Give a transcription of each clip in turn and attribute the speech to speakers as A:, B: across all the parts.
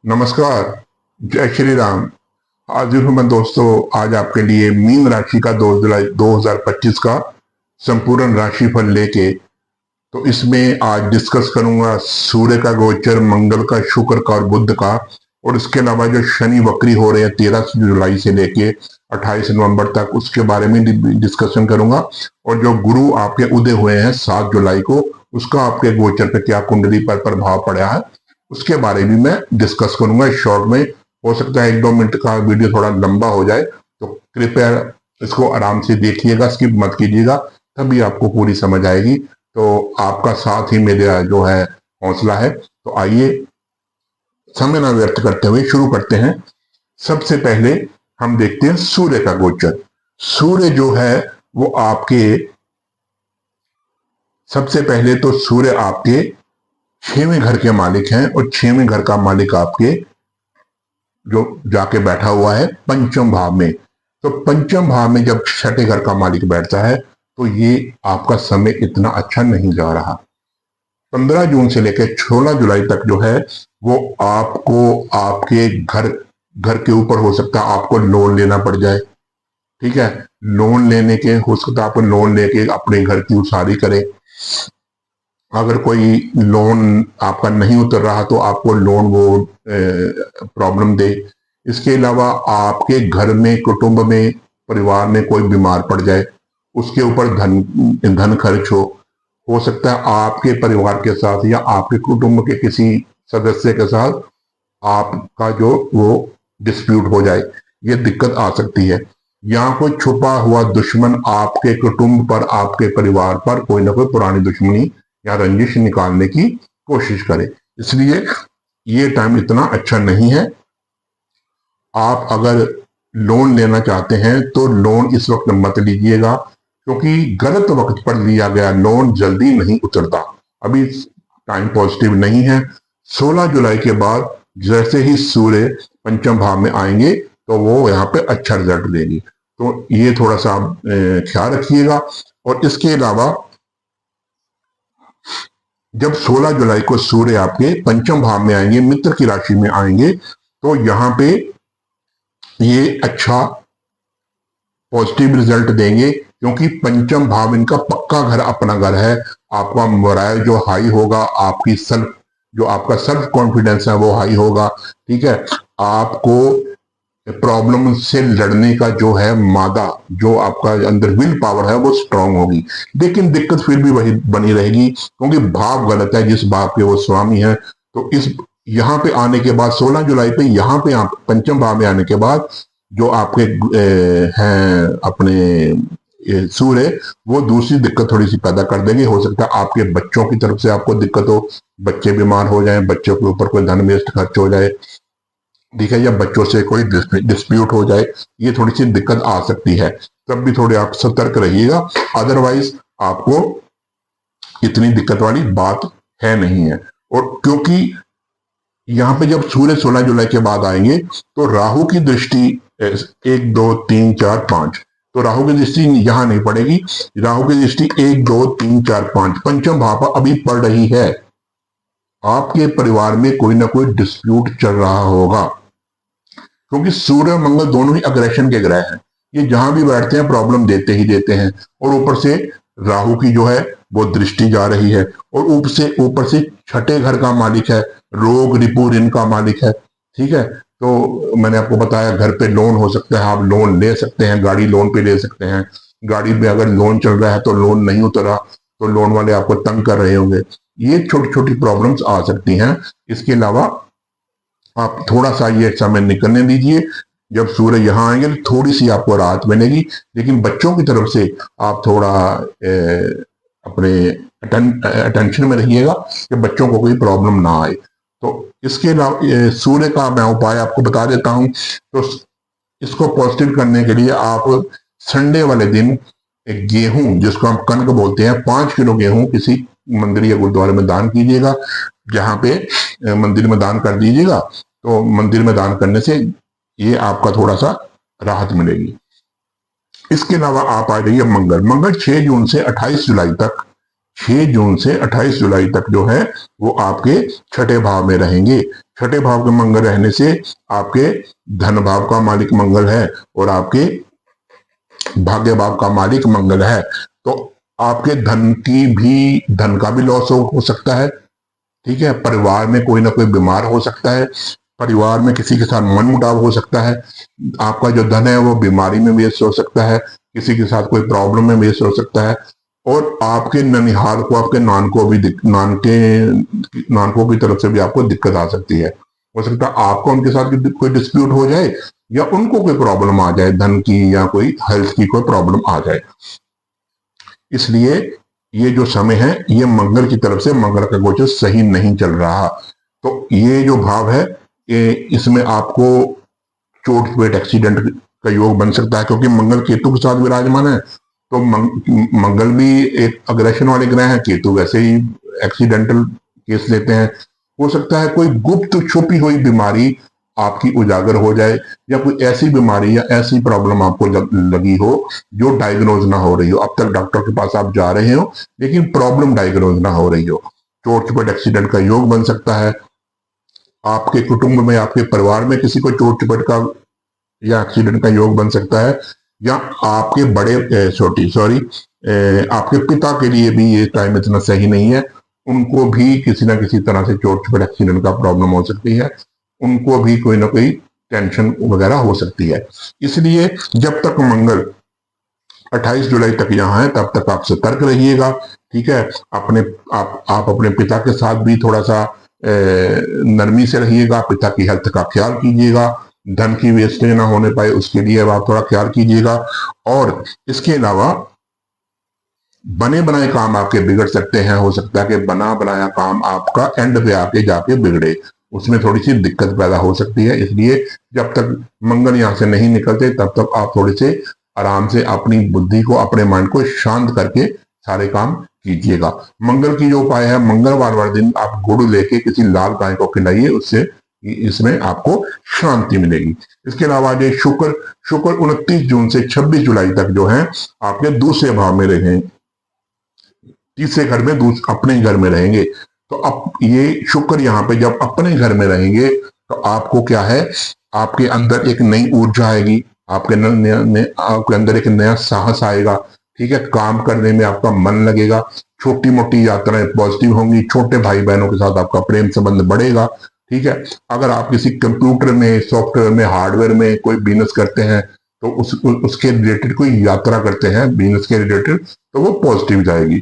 A: नमस्कार। जय श्री राम। हाजिर हूं मैं दोस्तों आज आपके लिए मीन राशि का 2 जुलाई 2025 का संपूर्ण राशिफल लेके। तो इसमें आज डिस्कस करूंगा सूर्य का गोचर, मंगल का, शुक्र का और बुध का, और इसके अलावा जो शनि वक्री हो रहे हैं 13 जुलाई से लेके 28 नवंबर तक, उसके बारे में डिस्कशन करूंगा। और जो गुरु आपके उदय हुए हैं 7 जुलाई को, उसका आपके गोचर पे क्या कुंडली पर प्रभाव पड़ा है उसके बारे में मैं डिस्कस करूंगा इस शॉर्ट में। हो सकता है 1-2 मिनट का वीडियो थोड़ा लंबा हो जाए, तो कृपया इसको आराम से देखिएगा, स्किप मत कीजिएगा, तभी आपको पूरी समझ आएगी। तो आपका साथ ही मेरा जो है हौसला है। तो आइए समय न व्यर्थ करते हुए शुरू करते हैं। सबसे पहले हम देखते हैं सूर्य का गोचर। सूर्य जो है वो आपके, सबसे पहले तो सूर्य आपके 6वें घर के मालिक हैं, और 6वें घर का मालिक आपके जो जाके बैठा हुआ है पंचम भाव में। तो पंचम भाव में जब 6ठे घर का मालिक बैठता है तो ये आपका समय इतना अच्छा नहीं जा रहा। 15 जून से लेकर 16 जुलाई तक जो है वो आपको आपके घर के ऊपर हो सकता है आपको लोन लेना पड़ जाए। ठीक है, लोन लेने के हो सकता है आपको लोन लेके अपने घर की उसारी करें। अगर कोई लोन आपका नहीं उतर रहा तो आपको लोन वो प्रॉब्लम दे। इसके अलावा आपके घर में, कुटुंब में, परिवार में कोई बीमार पड़ जाए, उसके ऊपर धन खर्च हो सकता है आपके परिवार के साथ या आपके कुटुंब के किसी सदस्य के साथ आपका जो वो डिस्प्यूट हो जाए, ये दिक्कत आ सकती है। या कोई छुपा हुआ दुश्मन आपके कुटुंब पर, आपके परिवार पर कोई ना कोई पुरानी दुश्मनी या रंजिश निकालने की कोशिश करे। इसलिए ये टाइम इतना अच्छा नहीं है। आप अगर लोन लेना चाहते हैं तो लोन इस वक्त मत लीजिएगा, क्योंकि गलत वक्त पर लिया गया लोन जल्दी नहीं उतरता। अभी टाइम पॉजिटिव नहीं है। 16 जुलाई के बाद जैसे ही सूर्य पंचम भाव में आएंगे तो वो यहाँ पे अच्छा रिजल्ट देगी। तो ये थोड़ा सा ख्याल रखिएगा। और इसके अलावा जब 16 जुलाई को सूर्य आपके पंचम भाव में आएंगे, मित्र की राशि में आएंगे, तो यहाँ पे ये अच्छा पॉजिटिव रिजल्ट देंगे, क्योंकि पंचम भाव इनका पक्का घर, अपना घर है। आपका मोराल जो हाई होगा, आपकी आपका सेल्फ कॉन्फिडेंस है वो हाई होगा। ठीक है, आपको प्रॉब्लम से लड़ने का जो है मादा, जो आपका अंदर विल पावर है वो स्ट्रांग होगी। लेकिन दिक्कत फिर भी वही बनी रहेगी, क्योंकि भाव गलत है, जिस भाव के वो स्वामी है। तो इस यहाँ पे आने के बाद 16 जुलाई पे यहाँ पे आप पंचम भाव में आने के बाद जो आपके हैं अपने सूर्य, वो दूसरी दिक्कत थोड़ी सी पैदा कर देंगे। हो सकता है आपके बच्चों की तरफ से आपको दिक्कत हो, बच्चे बीमार हो जाए, बच्चों के ऊपर कोई धन वेस्ट खर्च हो जाए, ठीक है, या बच्चों से कोई डिस्प्यूट हो जाए, ये थोड़ी सी दिक्कत आ सकती है। तब भी थोड़े आप सतर्क रहिएगा। अदरवाइज आपको इतनी दिक्कत वाली बात है नहीं है। और क्योंकि यहाँ पे जब सूर्य 16 जुलाई के बाद आएंगे तो राहु की दृष्टि 1 2 3 4 5, तो राहु की दृष्टि यहाँ नहीं पड़ेगी। राहु की दृष्टि 1 2 3 4 5 पंचम भाव पर अभी पड़ रही है। आपके परिवार में कोई ना कोई डिस्प्यूट चल रहा होगा, क्योंकि सूर्य और मंगल दोनों ही अग्रेशन के ग्रह हैं। ये जहां भी बैठते हैं प्रॉब्लम देते ही देते हैं। और ऊपर से राहु की जो है वो दृष्टि जा रही है, और ऊपर से 6ठे घर का मालिक है, रोग रिपू ऋण का मालिक है। ठीक है, तो मैंने आपको बताया घर पे लोन हो सकता है, आप लोन ले सकते हैं, गाड़ी लोन पे ले सकते हैं। गाड़ी में अगर लोन चल रहा है तो लोन नहीं उतरा तो लोन वाले आपको तंग कर रहे होंगे। ये छोटी छोटी प्रॉब्लम्स आ सकती हैं। इसके अलावा आप थोड़ा सा ये समय निकलने दीजिए। जब सूर्य यहाँ आएंगे तो थोड़ी सी आपको राहत मिलेगी, लेकिन बच्चों की तरफ से आप थोड़ा अपने अटेंशन में रहिएगा कि बच्चों को कोई प्रॉब्लम ना आए। तो इसके अलावा सूर्य का मैं उपाय आपको बता देता हूँ। तो इसको पॉजिटिव करने के लिए आप संडे वाले दिन एक गेहूं, जिसको हम कनक बोलते हैं, 5 किलो गेहूं किसी मंदिर या गुरुद्वारे में दान कीजिएगा। जहाँ पे मंदिर में दान कर दीजिएगा, तो मंदिर में दान करने से ये आपका थोड़ा सा राहत मिलेगी। इसके अलावा आप आ जाइए मंगल 6 जून से 28 जुलाई तक, 6 जून से 28 जुलाई तक जो है वो आपके 6ठे भाव में रहेंगे। छठे भाव के मंगल रहने से आपके धन भाव का मालिक मंगल है और आपके भाग्य भाव का मालिक मंगल है, तो आपके धन का भी लॉस हो सकता है। ठीक है, परिवार में कोई ना कोई बीमार हो सकता है, परिवार में किसी के साथ मनमुटाव हो सकता है, आपका जो धन है वो बीमारी में वेस्ट हो सकता है, किसी के साथ कोई प्रॉब्लम में वेस्ट हो सकता है, और आपके ननिहाल को, आपके नानकों की तरफ से भी आपको दिक्कत आ सकती है। हो सकता है आपको उनके साथ कोई डिस्प्यूट हो जाए या उनको कोई प्रॉब्लम आ जाए, धन की या कोई हेल्थ की कोई प्रॉब्लम आ जाए। इसलिए ये जो समय है ये मंगल की तरफ से, मंगल का गोचर सही नहीं चल रहा। तो ये जो भाव है ये, इसमें आपको चोट पेट एक्सीडेंट का योग बन सकता है, क्योंकि मंगल केतु के साथ विराजमान है। तो मंगल भी एक अग्रेशन वाले ग्रह है, केतु वैसे ही एक्सीडेंटल केस लेते हैं। हो सकता है कोई गुप्त छुपी हुई बीमारी आपकी उजागर हो जाए, या कोई ऐसी बीमारी या ऐसी प्रॉब्लम आपको लगी हो जो डायग्नोज ना हो रही हो। अब तक डॉक्टर के पास आप जा रहे हो लेकिन प्रॉब्लम डायग्नोज ना हो रही हो। चोट चपेट एक्सीडेंट का योग बन सकता है। आपके कुटुंब में, आपके परिवार में किसी को चोट चपेट का या एक्सीडेंट का योग बन सकता है, या आपके आपके पिता के लिए भी ये टाइम इतना सही नहीं है, उनको भी किसी ना किसी तरह से चोट चपेट एक्सीडेंट का प्रॉब्लम हो सकती है, उनको भी कोई ना कोई टेंशन वगैरह हो सकती है। इसलिए जब तक मंगल 28 जुलाई तक यहाँ है तब तक आप सतर्क रहिएगा। ठीक है, आप अपने पिता के साथ भी थोड़ा सा नरमी से रहिएगा, पिता की हेल्थ का ख्याल कीजिएगा, धन की वेस्टेज ना होने पाए उसके लिए आप थोड़ा ख्याल कीजिएगा। और इसके अलावा बने बनाए काम आपके बिगड़ सकते हैं। हो सकता है कि बना बनाया काम आपका एंड पे आके जाके बिगड़े, उसमें थोड़ी सी दिक्कत पैदा हो सकती है। इसलिए जब तक मंगल यहां से नहीं निकलते तब तक आप थोड़े से आराम से अपनी बुद्धि को, अपने माइंड को शांत करके सारे काम कीजिएगा। मंगल की जो उपाय है, मंगलवार वाले दिन आप गुड़ लेके किसी लाल गाय को खिलाइए, उससे इसमें आपको शांति मिलेगी। इसके अलावा जो शुक्र 29 जून से 26 जुलाई तक जो है आपके दूसरे भाव में रहेंगे, तीसरे घर में अपने घर में रहेंगे। तो अब ये शुक्र यहाँ पे जब अपने घर में रहेंगे तो आपको क्या है, आपके अंदर एक नई ऊर्जा आएगी, आपके अंदर एक नया साहस आएगा। ठीक है, काम करने में आपका मन लगेगा, छोटी मोटी यात्राएं पॉजिटिव होंगी, छोटे भाई बहनों के साथ आपका प्रेम संबंध बढ़ेगा। ठीक है, अगर आप किसी कंप्यूटर में, सॉफ्टवेयर में, हार्डवेयर में कोई बिजनेस करते हैं तो उसके रिलेटेड कोई यात्रा करते हैं बिजनेस के रिलेटेड, तो वो पॉजिटिव जाएगी।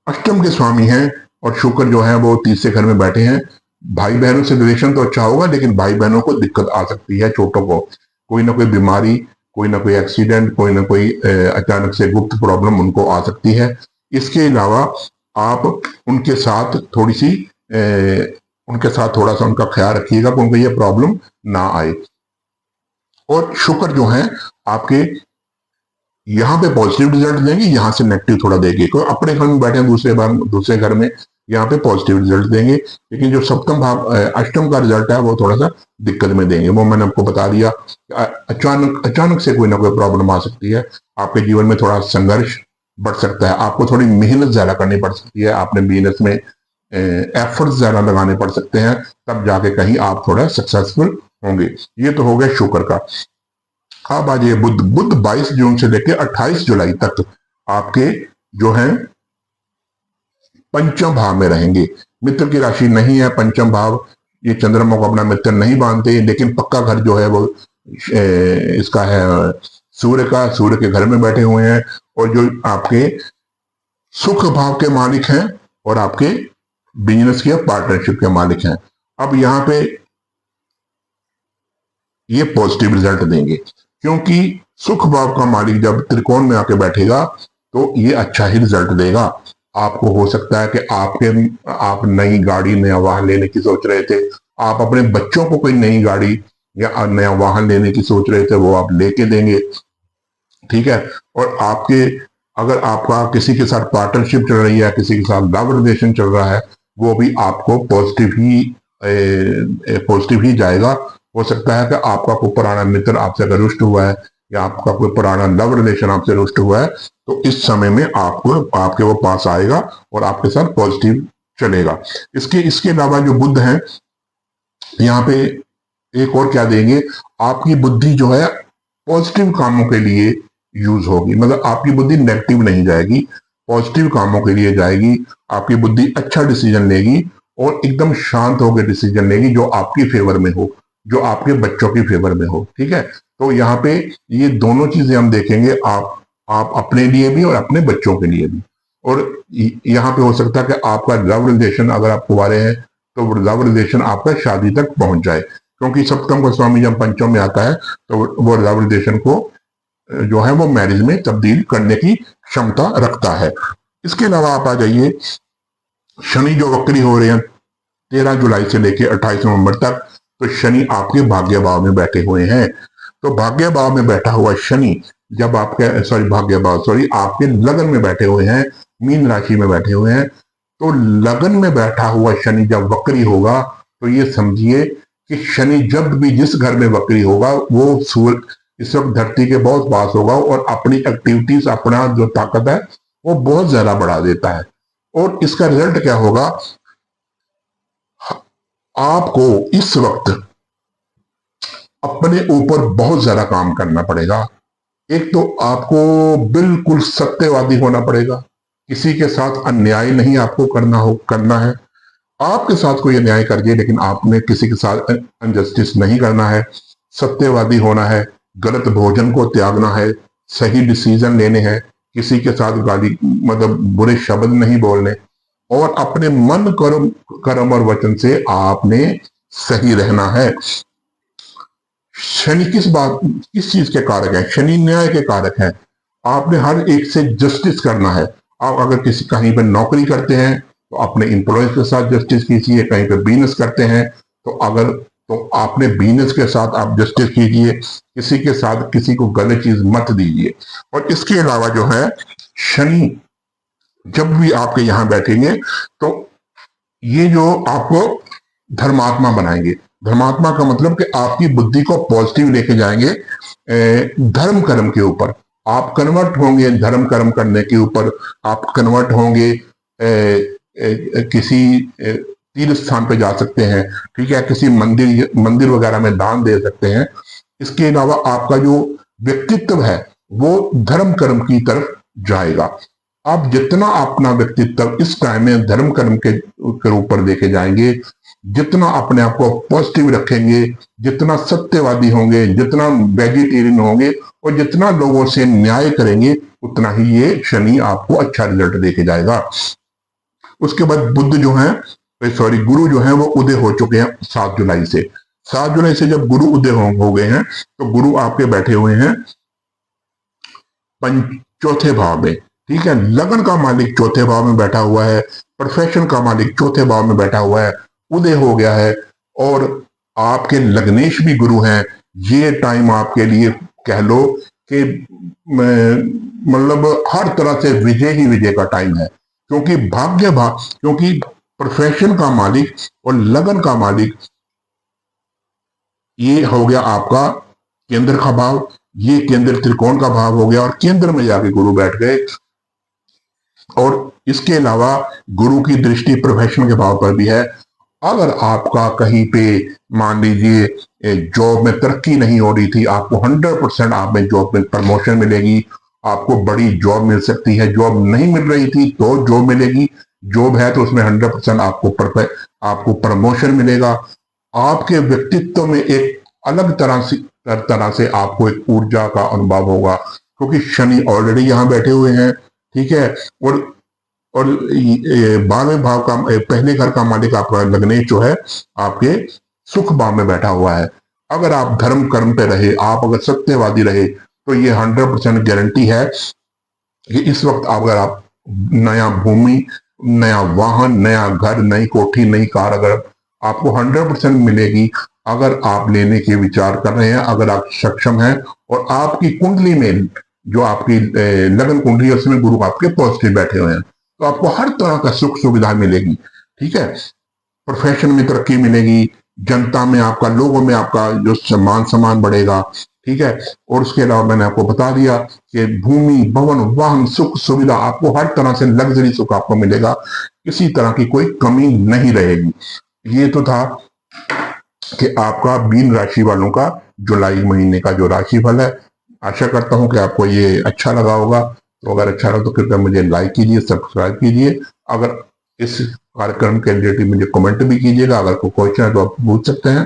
A: अष्टम के स्वामी हैं और शुक्र जो है वो तीसरे घर में बैठे हैं। भाई बहनों से रिलेशन तो अच्छा होगा, लेकिन भाई बहनों को दिक्कत आ सकती है, छोटों को कोई ना कोई बीमारी, कोई ना कोई एक्सीडेंट, कोई ना कोई अचानक से गुप्त प्रॉब्लम उनको आ सकती है। इसके अलावा आप उनके साथ थोड़ा सा उनका ख्याल रखिएगा कि उनको ये प्रॉब्लम ना आए। और शुक्र जो है आपके यहाँ पे पॉजिटिव रिजल्ट देंगे, यहाँ से नेगेटिव थोड़ा देंगे। कोई अपने घर में बैठे हैं दूसरे घर में, यहाँ पे पॉजिटिव रिजल्ट देंगे, लेकिन जो सप्तम भाव अष्टम का रिजल्ट है वो थोड़ा सा दिक्कत में देंगे। वो मैंने आपको बता दिया, अचानक से कोई ना कोई प्रॉब्लम आ सकती है, आपके जीवन में थोड़ा संघर्ष बढ़ सकता है, आपको थोड़ी मेहनत ज्यादा करनी पड़ सकती है, आपने बिजनेस में एफर्ट्स ज्यादा लगाने पड़ सकते हैं, तब जाके कहीं आप थोड़ा सक्सेसफुल होंगे। ये तो हो गया शुक्र का। अब आ जाइए बुध 22 जून से लेकर 28 जुलाई तक आपके जो है पंचम भाव में रहेंगे। मित्र की राशि नहीं है पंचम भाव, ये चंद्रमा को अपना मित्र नहीं मानते, लेकिन पक्का घर जो है वो इसका है सूर्य का, सूर्य के घर में बैठे हुए हैं, और जो आपके सुख भाव के मालिक हैं और आपके बिजनेस के पार्टनरशिप के मालिक हैं। अब यहां पे ये पॉजिटिव रिजल्ट देंगे, क्योंकि सुख भाव का मालिक जब त्रिकोण में आके बैठेगा तो ये अच्छा ही रिजल्ट देगा। आपको हो सकता है कि आप नई गाड़ी, नया वाहन लेने की सोच रहे थे, आप अपने बच्चों को कोई नई गाड़ी या नया वाहन लेने की सोच रहे थे, वो आप लेके देंगे। ठीक है, और अगर आपका किसी के साथ पार्टनरशिप चल रही है, किसी के साथ लव रिलेशन चल रहा है, वो भी आपको पॉजिटिव ही जाएगा। हो सकता है कि आपका कोई पुराना मित्र आपसे अगर रुष्ट हुआ है, या आपका कोई पुराना लव रिलेशन आपसे रुष्ट हुआ है, तो इस समय में आपके वो पास आएगा और आपके साथ पॉजिटिव चलेगा। इसके इसके अलावा जो बुध है यहाँ पे एक और क्या देंगे, आपकी बुद्धि जो है पॉजिटिव कामों के लिए यूज होगी, मतलब आपकी बुद्धि नेगेटिव नहीं जाएगी, पॉजिटिव कामों के लिए जाएगी। आपकी बुद्धि अच्छा डिसीजन लेगी और एकदम शांत होकर डिसीजन लेगी जो आपकी फेवर में हो, जो आपके बच्चों की फेवर में हो। ठीक है, तो यहाँ पे ये दोनों चीजें हम देखेंगे, आप अपने लिए भी और अपने बच्चों के लिए भी। और यहाँ पे हो सकता है कि आपका लव रिलेशन, अगर आप कुंवारे हैं तो लव रिलेशन आपका शादी तक पहुंच जाए, क्योंकि सप्तम का स्वामी जब पंचम में आता है तो वो लव रिलेशन को जो है वो मैरिज में तब्दील करने की क्षमता रखता है। इसके अलावा आप आ जाइए, शनि जो वक्री हो रहे हैं 13 जुलाई से लेकर 28 नवंबर तक, तो शनि आपके भाग्य भाव में बैठे हुए हैं। तो भाग्य भाव में बैठा हुआ शनि जब आपके भाग्य भाव आपके लगन में बैठे हुए हैं, मीन राशि में बैठे हुए हैं, तो लगन में बैठा हुआ शनि जब वक्री होगा तो ये समझिए कि शनि जब भी जिस घर में वक्री होगा वो सूर्य इस वक्त धरती के बहुत पास होगा और अपनी एक्टिविटीज, अपना जो ताकत है वो बहुत ज्यादा बढ़ा देता है। और इसका रिजल्ट क्या होगा, आपको इस वक्त अपने ऊपर बहुत ज्यादा काम करना पड़ेगा। एक तो आपको बिल्कुल सत्यवादी होना पड़ेगा, किसी के साथ अन्याय नहीं आपको करना है। आपके साथ कोई अन्याय कर दिए लेकिन आपने किसी के साथ अनजस्टिस नहीं करना है, सत्यवादी होना है, गलत भोजन को त्यागना है, सही डिसीजन लेने हैं, किसी के साथ गाली मतलब बुरे शब्द नहीं बोलने, और अपने मन कर्म और वचन से आपने सही रहना है। शनि किस चीज के कारक है, शनि न्याय के कारक है। आपने हर एक से जस्टिस करना है। आप अगर किसी कहीं पर नौकरी करते हैं तो अपने इंप्लॉयज के साथ जस्टिस कीजिए, कहीं पे बिजनेस करते हैं तो आपने बिजनेस के साथ आप जस्टिस कीजिए, किसी के साथ किसी को गलत चीज मत दीजिए। और इसके अलावा जो है शनि जब भी आपके यहां बैठेंगे तो ये जो आपको धर्मात्मा बनाएंगे। धर्मात्मा का मतलब कि आपकी बुद्धि को पॉजिटिव लेके जाएंगे धर्म कर्म के ऊपर। आप कन्वर्ट होंगे धर्म कर्म करने के ऊपर, आप कन्वर्ट होंगे किसी तीर्थ स्थान पे जा सकते हैं, ठीक है, किसी मंदिर वगैरह में दान दे सकते हैं। इसके अलावा आपका जो व्यक्तित्व है वो धर्म कर्म की तरफ जाएगा। आप जितना अपना व्यक्तित्व इस टाइम में धर्म कर्म के ऊपर लेके जाएंगे, जितना अपने आप को पॉजिटिव रखेंगे, जितना सत्यवादी होंगे, जितना वेजिटेरियन होंगे और जितना लोगों से न्याय करेंगे, उतना ही ये शनि आपको अच्छा रिजल्ट देके जाएगा। उसके बाद बुध जो है गुरु जो है वो उदय हो चुके हैं 7 जुलाई से। 7 जुलाई से जब गुरु उदय हो गए हैं तो गुरु आपके बैठे हुए हैं चौथे भाव में। ठीक है, लगन का मालिक चौथे भाव में बैठा हुआ है, प्रोफेशन का मालिक चौथे भाव में बैठा हुआ है, उदय हो गया है, और आपके लग्नेश भी गुरु हैं। ये टाइम आपके लिए कह लो कि मतलब हर तरह से विजय ही विजय का टाइम है, क्योंकि क्योंकि प्रोफेशन का मालिक और लगन का मालिक ये हो गया आपका केंद्र का भाव, ये केंद्र त्रिकोण का भाव हो गया और केंद्र में जाके गुरु बैठ गए। और इसके अलावा गुरु की दृष्टि प्रोफेशन के भाव पर भी है। अगर आपका कहीं पे मान लीजिए जॉब में तरक्की नहीं हो रही थी, आपको 100% आप में जॉब में प्रमोशन मिलेगी, आपको बड़ी जॉब मिल सकती है। जॉब नहीं मिल रही थी तो जॉब मिलेगी, जॉब है तो उसमें 100% आपको प्रमोशन मिलेगा। आपके व्यक्तित्व में एक अलग तरह से आपको एक ऊर्जा का अनुभव होगा, क्योंकि शनि ऑलरेडी यहां बैठे हुए हैं। ठीक है, और 12वें भाव का पहले घर का मालिक आपका लग्नेश जो है आपके सुख भाव में बैठा हुआ है। अगर आप धर्म कर्म पे रहे, आप अगर सत्यवादी रहे, तो ये 100% गारंटी है कि इस वक्त अगर आप नया भूमि, नया वाहन, नया घर, नई कोठी, नई कार अगर आपको 100% मिलेगी, अगर आप लेने के विचार कर रहे हैं, अगर आप सक्षम हैं और आपकी कुंडली में जो आपकी लगन कुंडली है उसमें गुरु आपके पॉजिटिव बैठे हुए हैं, तो आपको हर तरह का सुख सुविधा मिलेगी। ठीक है, प्रोफेशन में तरक्की मिलेगी, जनता में आपका, लोगों में आपका जो सम्मान बढ़ेगा। ठीक है, और उसके अलावा मैंने आपको बता दिया कि भूमि, भवन, वाहन, सुख सुविधा, आपको हर तरह से लग्जरी सुख आपको मिलेगा। किसी तरह की कोई कमी नहीं रहेगी। ये तो था कि आपका मीन राशि वालों का जुलाई महीने का जो राशिफल है। आशा करता हूं कि आपको ये अच्छा लगा होगा। तो अगर अच्छा लगा तो कृपया मुझे लाइक कीजिए, सब्सक्राइब कीजिए। अगर इस कार्यक्रम के रिलेटेड मुझे कमेंट भी कीजिएगा। अगर कोई क्वेश्चन है तो आप पूछ सकते हैं।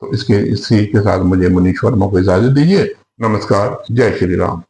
A: तो इसी के साथ मुझे मनीष वर्मा को इजाजत दीजिए। नमस्कार, जय श्री राम।